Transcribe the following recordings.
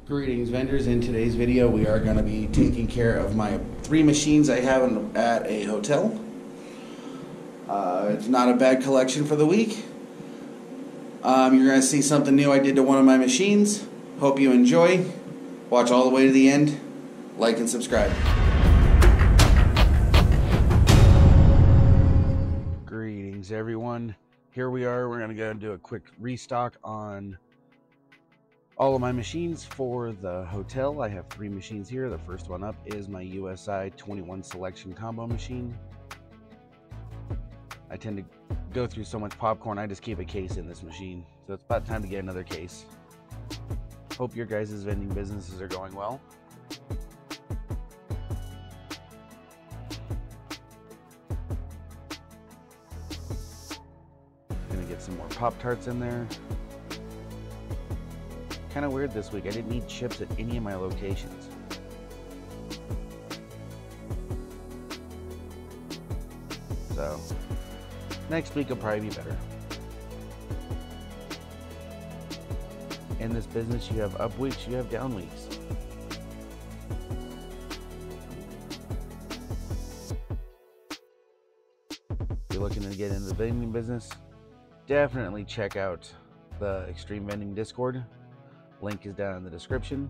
Greetings vendors. In today's video we are going to be taking care of my 3 machines I have at a hotel. It's not a bad collection for the week. You're going to see something new I did to one of my machines. Hope you enjoy. Watch all the way to the end. Like and subscribe. Greetings everyone. Here we are. We're going to go and do a quick restock on all of my machines for the hotel. I have 3 machines here. The first one up is my USI 21 selection combo machine. I tend to go through so much popcorn, I just keep a case in this machine. So it's about time to get another case. Hope your guys' vending businesses are going well. Gonna get some more Pop-Tarts in there. Kind of weird this week. I didn't need chips at any of my locations. So next week will probably be better. In this business, you have up weeks, you have down weeks. If you're looking to get into the vending business, definitely check out the Xtreme Vending Discord. Link is down in the description.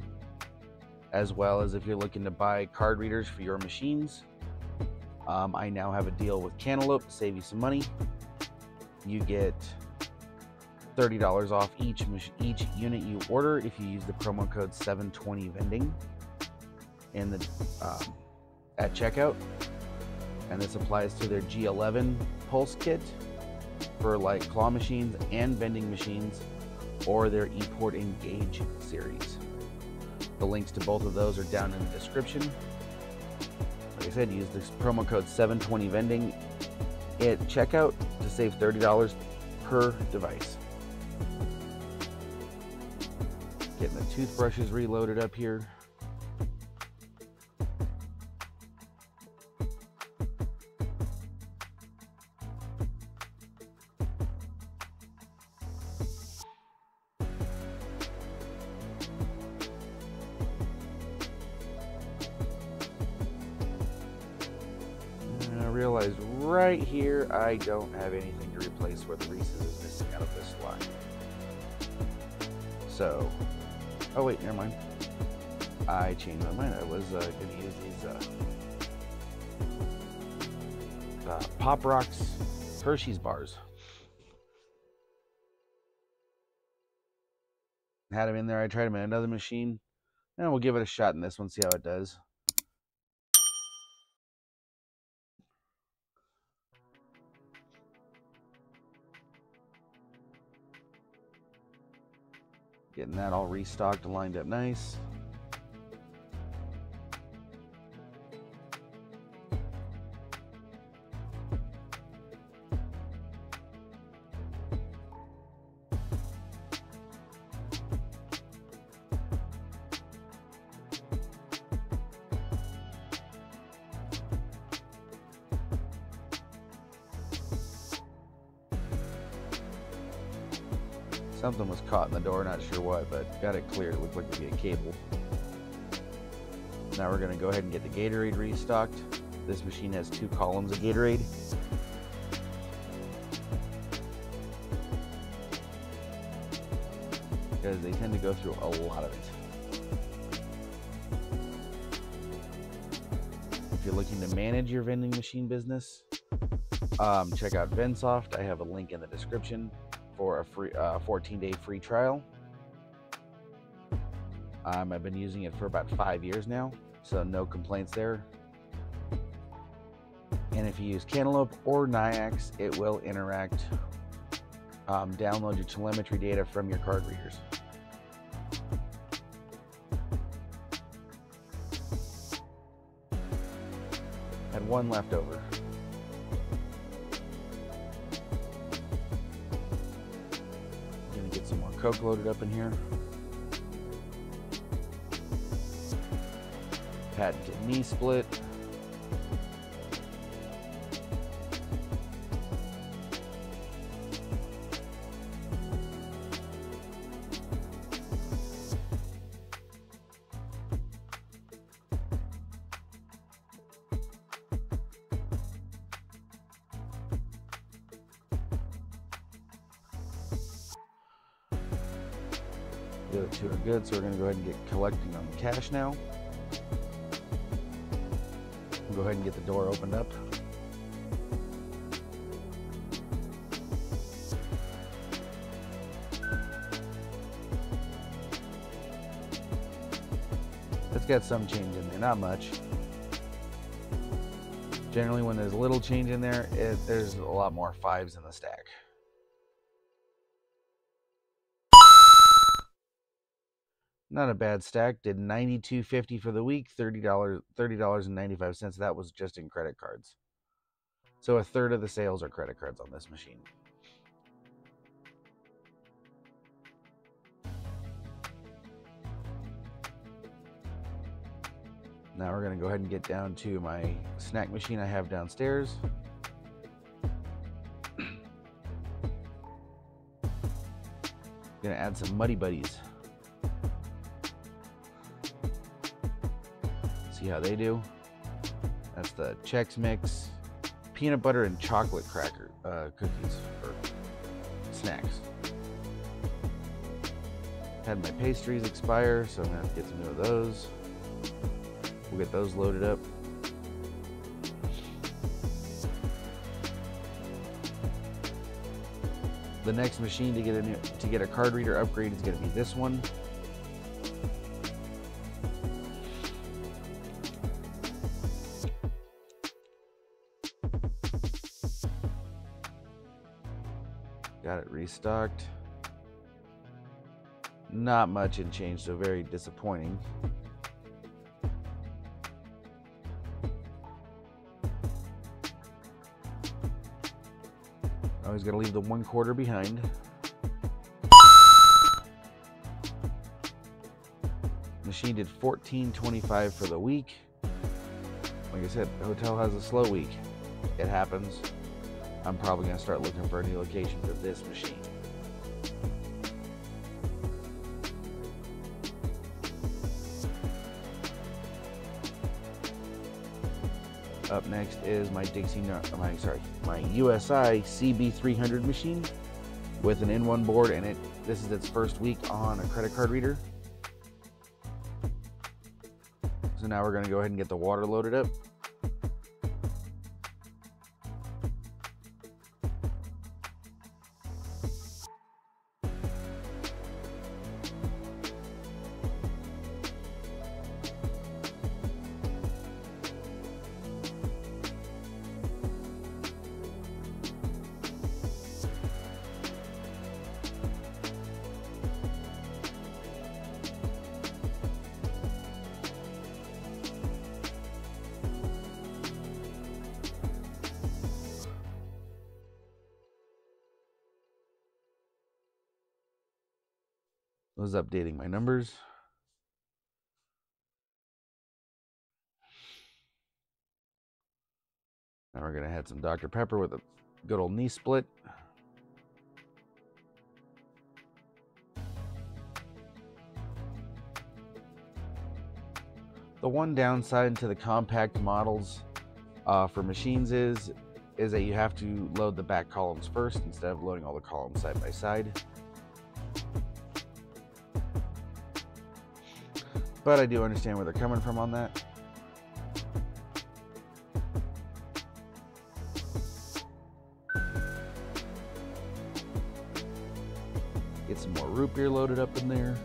As well as if you're looking to buy card readers for your machines, I now have a deal with Cantaloupe to save you some money. You get $30 off each unit you order if you use the promo code 720vending in the at checkout. And this applies to their G11 pulse kit for like claw machines and vending machines, or their ePort Engage series. The links to both of those are down in the description. Like I said, use this promo code 720vending at checkout to save $30 per device. Getting the toothbrushes reloaded up here. I realized right here I don't have anything to replace where the Reese's is missing out of this line. So, oh wait, never mind. I changed my mind. I was going to use these Pop Rocks Hershey's bars. Had them in there. I tried them in another machine. And we'll give it a shot in this one, see how it does. Getting that all restocked and lined up nice. Something was caught in the door, not sure what, but got it cleared. It looked like it'd be a cable. Now we're going to go ahead and get the Gatorade restocked. This machine has 2 columns of Gatorade. Because they tend to go through a lot of it. If you're looking to manage your vending machine business, check out Vensoft. I have a link in the description for a free 14-day free trial. I've been using it for about 5 years now, so no complaints there. And if you use Cantaloupe or Nayax, it will interact, download your telemetry data from your card readers. Had 1 left over. Get some more Coke loaded up in here. Patented knee split. The other two are good, so we're going to go ahead and get collecting on the cash now. We'll go ahead and get the door opened up. It's got some change in there, not much. Generally, when there's a little change in there, there's a lot more fives in the stack. Not a bad stack. Did $92.50 for the week, $30.95. That was just in credit cards. So a third of the sales are credit cards on this machine. Now we're going to go ahead and get down to my snack machine I have downstairs. Going to add some Muddy Buddies. See how they do. That's the Chex Mix peanut butter and chocolate cracker cookies for snacks. Had my pastries expire, so I'm going to have to get some new of those. We'll get those loaded up. The next machine to get a card reader upgrade is going to be this one. Got it restocked. Not much in change, so very disappointing. Always got to leave the 1/4 behind. Machine did $14.25 for the week. Like I said, the hotel has a slow week. It happens. I'm probably going to start looking for a new location for this machine. Up next is my my USI CB300 machine with an in-one board, and this is its first week on a credit card reader. So now we're going to go ahead and get the water loaded up. Was updating my numbers. Now we're going to add some Dr. Pepper with a good old knee split. The one downside to the compact models for machines is that you have to load the back columns first instead of loading all the columns side by side. But I do understand where they're coming from on that. Get some more root beer loaded up in there.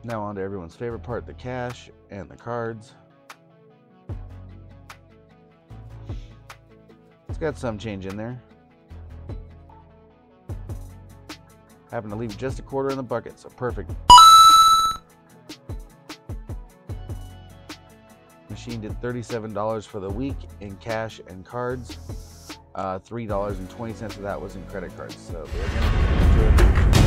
Now on to everyone's favorite part, the cash and the cards. It's got some change in there. Happened to leave just $0.25 in the bucket, so perfect. Machine did $37 for the week in cash and cards. $3.20 of that was in credit cards. So we're gonna